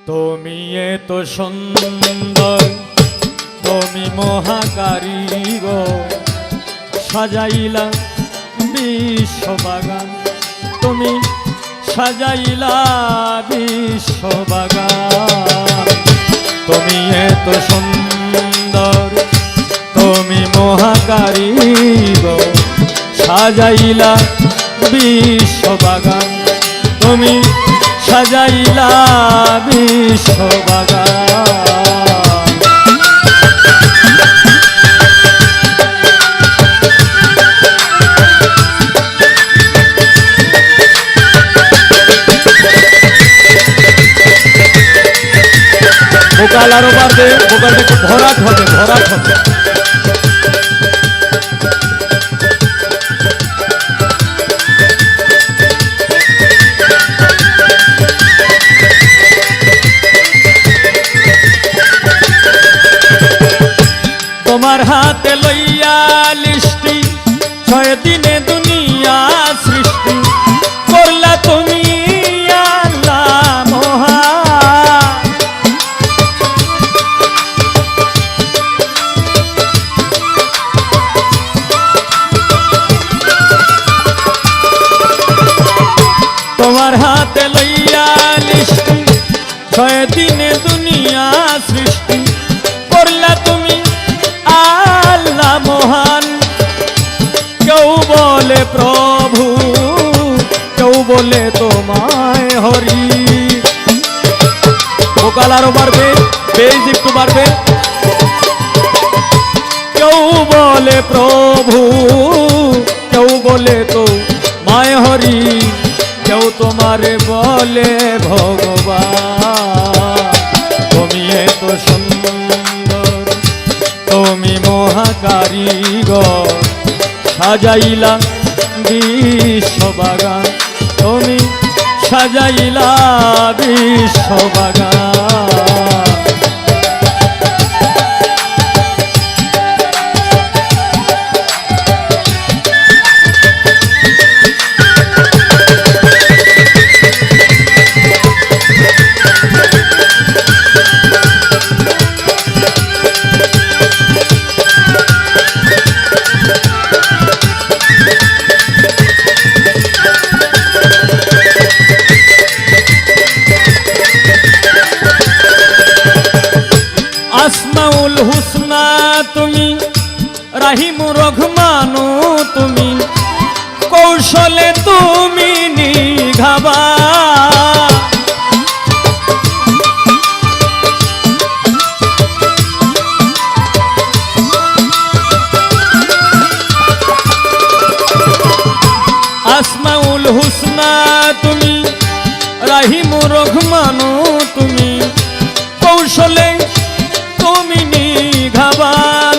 তুমি এত সুন্দর, তুমি মহাকারিগর, সাজাইলা বিশ্ববাগান, তুমি সাজাইলা বিশ্ববাগান। তুমি এত সুন্দর, তুমি মহাকারিগর, সাজাইলা বিশ্ববাগান, তুমি সাজাইলা বিশ্ববাগান। ভোকাল আরো বাড়বে, ভোকালটা একটু ভরাট হবে, ভরাট হবে। তোমার হাতে লইয়া লিষ্টি, 6 দিনে দুনিয়া সৃষ্টি করলা তুমি আল্লাহ মহান। তোমার হাতে লইয়া লিষ্টি, 6 দিনে দুনিয়া সৃষ্টি করলা তুমি আল্লাহ মহান। কেউ বলে প্রভু, কেউ বলে তোমায় হরি। ভোকাল আরো বাড়বে, বেজ একটু বাড়বে। কেউ বলে প্রভু, কেউ বলে তো মায় হরি, কেউ তোমারে বলে ভগবান। তুমি এত সুন্দর, তুমি মহাকারিগর, সাজাইলা বিশ্ববাগান, তুমি সাজাইলা বিশ্ববাগান। আসমাউল হুসনা তুমি, রাহিম রহমানু তুমি, কৌশলে তুমি নিঘাবা। আসমাউল হুসনা তুমি, রাহিম রহমানু তুমি, কৌশলে তুমি নিঘাবান।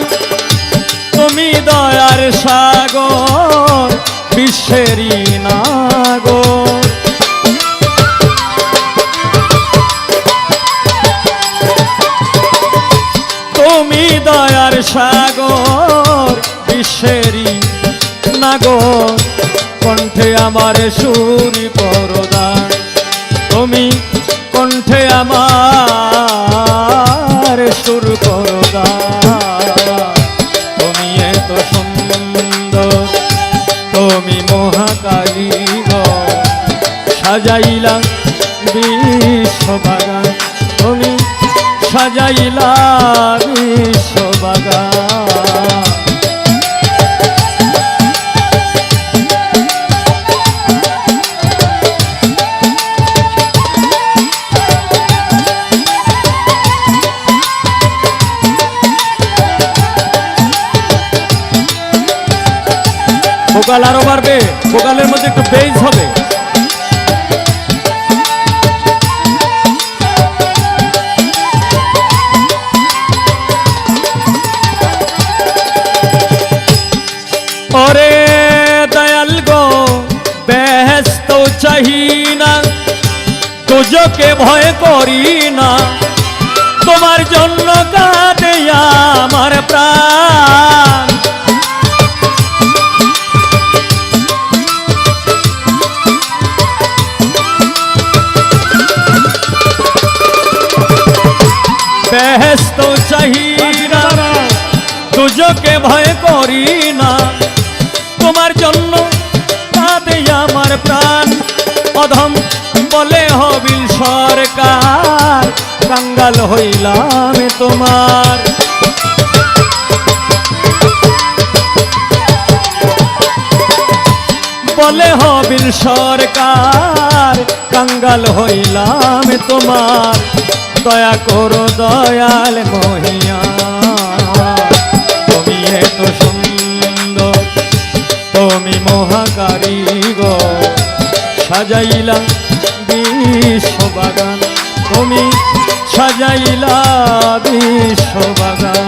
তুমি দয়ার সাগর, বিশ্বেরই নাগর। তুমি দয়ার সাগর, বিশ্বেরই নাগর। কণ্ঠে আমার সুর পরদান, তুমি কণ্ঠে আমার সুর পরদান। তুমি এত সুন্দর, তুমি মহাকারিগর, সাজাইলা বিশ্ববাগান, তুমি সাজাইলা বিশ্ববাগান। ভোকাল আরো বাড়বে, ভোকালের মধ্যে একটু বেজ হবে। ওরে দয়াল গো, বেহেশত চাহি না, দুজকে ভয় করি না, তোমার জন্য কাঁদে আমার প্রাণ। কাউকে ভয় করি না, তোমার জন্য কাঁদে আমার প্রাণ। অধম বলে হবিল সরকার, কাঙ্গাল হইলাম তোমার। বলে হবিল সরকার, কাঙ্গাল হইলাম তোমার। দয়া করো দয়াল মহিয়া, তুমি এত সুন্দর, তুমি মহাকারিগর। সাজাইলা বিশ্ববাগান, তুমি সাজাইলা বিশ্ববাগান।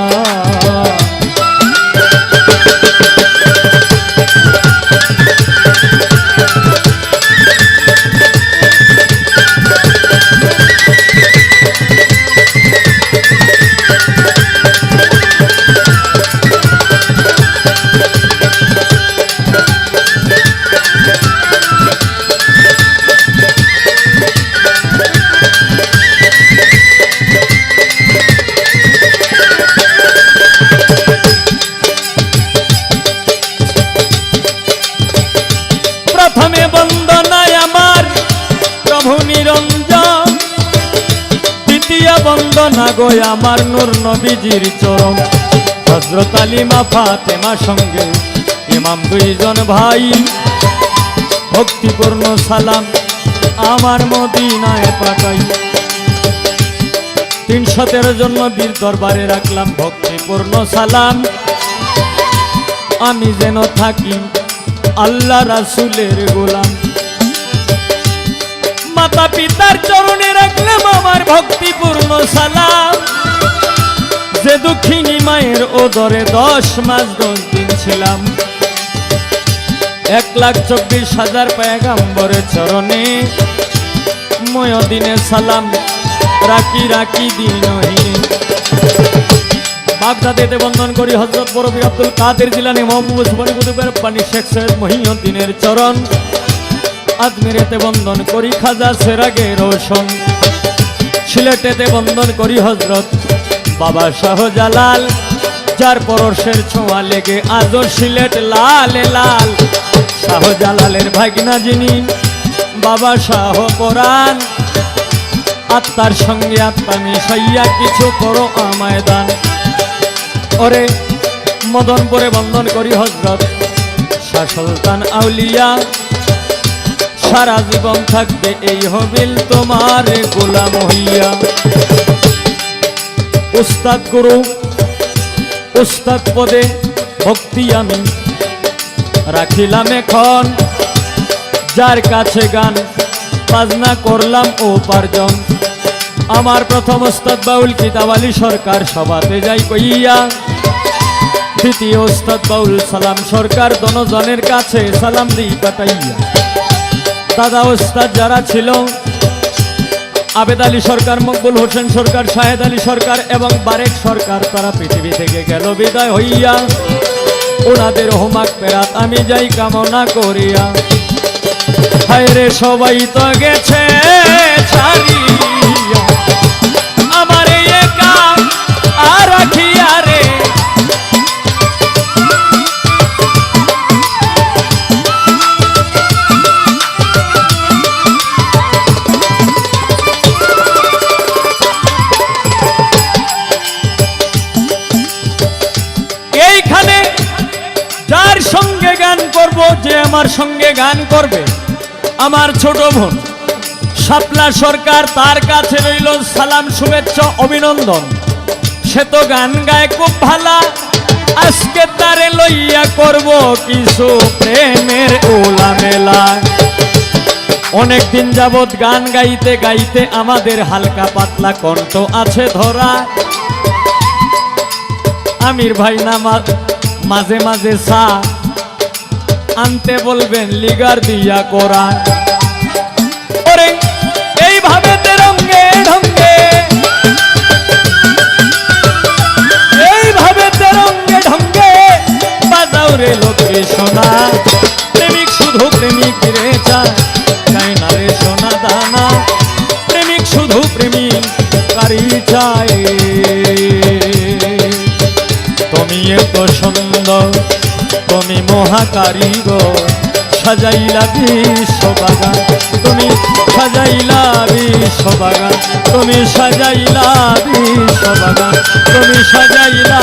প্রথমে বন্দনায় আমার প্রভু নিরঞ্জন, দ্বিতীয় বন্দনা গো আমার নূর নবীজির চরণ। হযরত আলিমা ফাতেমা সঙ্গে ইমাম দুইজন ভাই, ভক্তিপূর্ণ সালাম আমার মদিনায় পাঠাই। 313 জন্য বীর দরবারে রাখলাম ভক্তিপূর্ণ সালাম। আমি যেন থাকি আল্লাহ রাসূলের গোলাম। মাতা পিতার চরণে রাখলাম আমার ভক্তিপূর্ণ সালাম। যে দুঃখিনী মায়ের ওদরে 10 মাস 10 দিন ছিলাম। 1,24,000 পয়গম্বরের চরণে ময়দিনে সালাম রাখি রাখি দিনহীন। বাগদাদেতে বন্দন করি হযরত বরফি আব্দুল কাদের জিলানী, মোহাম্মদ সুবহানী কুতুবের পানি, শেখ সৈয়দ মহিউদ্দিনের চরণ। আজমিরেতে বন্দন করি খাজা সেরাগে রোশন। সিলেটেতে বন্দন করি হযরত বাবা শাহজালাল, যার পরশের ছোঁয়া লেগে আজও সিলেট লাল লাল। শাহজালালের ভাগনা যিনি বাবা শাহ পরাণ, আত্মার সঙ্গে আত্মা মিশাইয়া কিছু করো আমায় দান। ওরে মদনপুরে বন্দন করি হযরত শাহ সুলতান আউলিয়া, সারা জীবন থাকবে এই হবিল তোমার গোলাম হইয়া। উস্তাদ গুরু উস্তাদ পদে ভক্তি আমি রাখিলাম এখন, যার কাছে গান বাজনা করলাম উপার্জন। আমার প্রথম উস্তাদ বাউল কিতাব আলী সরকার, সভাতে যাই কইয়া। দ্বিতীয় উস্তাদ বাউল সালাম সরকার, দনজনের কাছে সালাম দিই পাঠাইয়া। দাদা উস্তাদ যারা ছিল আবেদ আলী সরকার, মকবুল হোসেন সরকার, শাহেদ আলী সরকার এবং বারেক সরকার, তারা পৃথিবী থেকে গেল বিদায় হইয়া। ওনাদের হোমাক পেরাত আমি যাই কামনা করিয়া। হায় রে সবাই তো গেছে ছাড়িয়া, আমার এই একা আর রাখিয়া রে। এইখানে যার সঙ্গে গান করব, যে আমার সঙ্গে গান করবে আমার ছোট বোন শাপলা সরকার, তার কাছে রইল সালাম শুভেচ্ছা অভিনন্দন। সে তো গান গায় খুব ভালা, আজকে তারে লইয়া করব কিছু প্রেমের ওলামেলা। অনেকদিন যাবৎ গান গাইতে গাইতে আমাদের হালকা পাতলা কণ্ঠ আছে ধরা। আমির ভাই না মাঝে মাঝে সা আনতে বলবেন লিগার দিয়া করা। ওরে এইভাবে তেরঙ্গে ঢঙ্গে, এইভাবে তেরঙ্গে ঢঙ্গে বাজাও রে লোকে সোনা। প্রেমিক শুধু প্রেমিক রে চায় না রে সোনা দানা। প্রেমিক শুধু প্রেমিক কারি চায়। তুমি এত সুন্দর তুমি মহাকারিগর সাজাইলা বিশ্ববাগান তুমি সাজাইলা বিশ্ববাগান তুমি সাজাইলা বিশ্ববাগান তুমি সাজাইলা